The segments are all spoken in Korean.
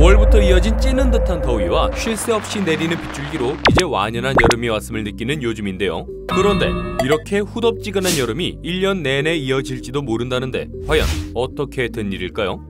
5월부터 이어진 찌는 듯한 더위와 쉴 새 없이 내리는 빗줄기로 이제 완연한 여름이 왔음을 느끼는 요즘인데요. 그런데 이렇게 후덥지근한 여름이 1년 내내 이어질지도 모른다는데 과연 어떻게 된 일일까요?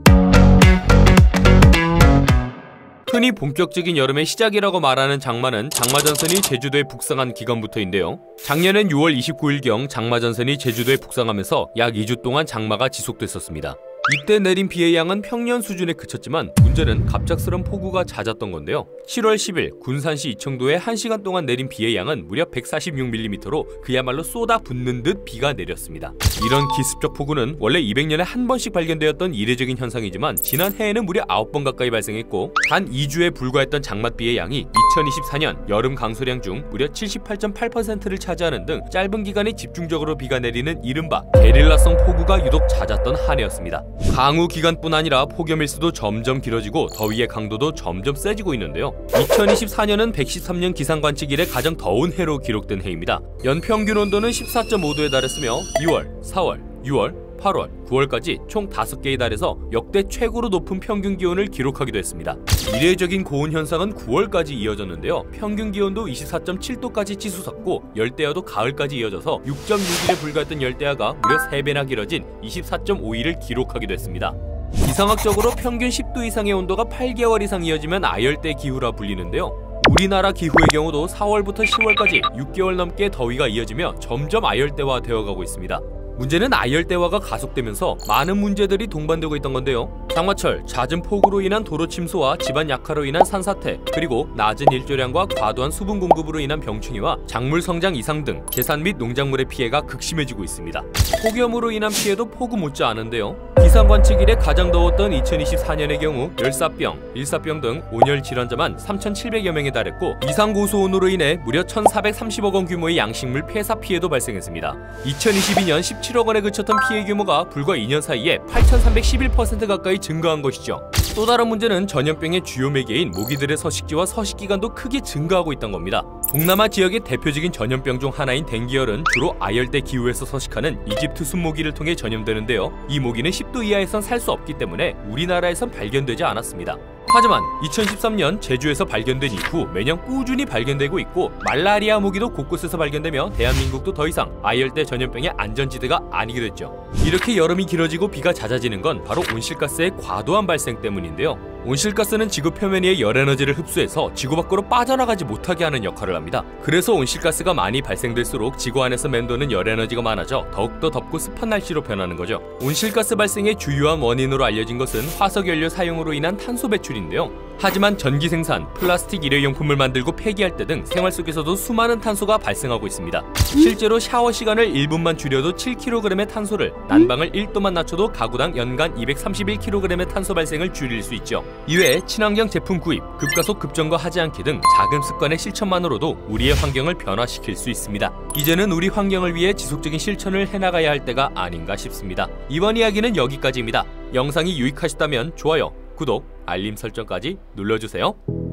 흔히 본격적인 여름의 시작이라고 말하는 장마는 장마전선이 제주도에 북상한 기간부터인데요. 작년엔 6월 29일경 장마전선이 제주도에 북상하면서 약 2주 동안 장마가 지속됐었습니다. 이때 내린 비의 양은 평년 수준에 그쳤지만 문제는 갑작스런 폭우가 잦았던 건데요. 7월 10일 군산시 이청도에 1시간 동안 내린 비의 양은 무려 146mm로 그야말로 쏟아붓는 듯 비가 내렸습니다. 이런 기습적 폭우는 원래 200년에 한 번씩 발견되었던 이례적인 현상이지만 지난 해에는 무려 9번 가까이 발생했고 단 2주에 불과했던 장맛비의 양이 2024년 여름 강수량 중 무려 78.8%를 차지하는 등 짧은 기간에 집중적으로 비가 내리는 이른바 게릴라성 폭우가 유독 잦았던 한 해였습니다. 강우 기간뿐 아니라 폭염 일수도 점점 길어지고 더위의 강도도 점점 세지고 있는데요. 2024년은 113년 기상관측 이래 가장 더운 해로 기록된 해입니다. 연평균 온도는 14.5도에 달했으며 2월, 4월, 6월, 8월, 9월까지 총 5개에 달해서 역대 최고로 높은 평균 기온을 기록하기도 했습니다. 이례적인 고온 현상은 9월까지 이어졌는데요. 평균 기온도 24.7도까지 치솟았고 열대야도 가을까지 이어져서 6.6일에 불과했던 열대야가 무려 3배나 길어진 24.5일을 기록하기도 했습니다. 기상학적으로 평균 10도 이상의 온도가 8개월 이상 이어지면 아열대 기후라 불리는데요. 우리나라 기후의 경우도 4월부터 10월까지 6개월 넘게 더위가 이어지며 점점 아열대화 되어가고 있습니다. 문제는 아열대화가 가속되면서 많은 문제들이 동반되고 있던 건데요. 장마철, 잦은 폭우로 인한 도로 침수와 집안 약화로 인한 산사태, 그리고 낮은 일조량과 과도한 수분 공급으로 인한 병충해와 작물 성장 이상 등 재산 및 농작물의 피해가 극심해지고 있습니다. 폭염으로 인한 피해도 폭우 못지않은데요. 기상관측 이래 가장 더웠던 2024년의 경우 열사병, 일사병 등 온열 질환자만 3,700여 명에 달했고 이상고수온으로 인해 무려 1,430억 원 규모의 양식물 폐사 피해도 발생했습니다. 2022년 17억 원에 그쳤던 피해 규모가 불과 2년 사이에 8,311% 가까이 증가한 것이죠. 또 다른 문제는 전염병의 주요 매개인 모기들의 서식지와 서식기간도 크게 증가하고 있다는 겁니다. 동남아 지역의 대표적인 전염병 중 하나인 댕기열은 주로 아열대 기후에서 서식하는 이집트 순모기를 통해 전염되는데요. 이 모기는 10도 이하에선 살 수 없기 때문에 우리나라에선 발견되지 않았습니다. 하지만 2013년 제주에서 발견된 이후 매년 꾸준히 발견되고 있고 말라리아 모기도 곳곳에서 발견되며 대한민국도 더 이상 아열대 전염병의 안전지대가 아니게 됐죠. 이렇게 여름이 길어지고 비가 잦아지는 건 바로 온실가스의 과도한 발생 때문인데요. 온실가스는 지구 표면 위의 열에너지를 흡수해서 지구 밖으로 빠져나가지 못하게 하는 역할을 합니다. 그래서 온실가스가 많이 발생될수록 지구 안에서 맴도는 열에너지가 많아져 더욱더 덥고 습한 날씨로 변하는 거죠. 온실가스 발생의 주요한 원인으로 알려진 것은 화석연료 사용으로 인한 탄소 배출인데요. 하지만 전기 생산, 플라스틱 일회용품을 만들고 폐기할 때 등 생활 속에서도 수많은 탄소가 발생하고 있습니다. 실제로 샤워 시간을 1분만 줄여도 7kg의 탄소를, 난방을 1도만 낮춰도 가구당 연간 231kg의 탄소 발생을 줄일 수 있죠. 이외에 친환경 제품 구입, 급가속 급증가하지 않기 등 작은 습관의 실천만으로도 우리의 환경을 변화시킬 수 있습니다. 이제는 우리 환경을 위해 지속적인 실천을 해나가야 할 때가 아닌가 싶습니다. 이번 이야기는 여기까지입니다. 영상이 유익하셨다면 좋아요, 구독, 알림 설정까지 눌러주세요.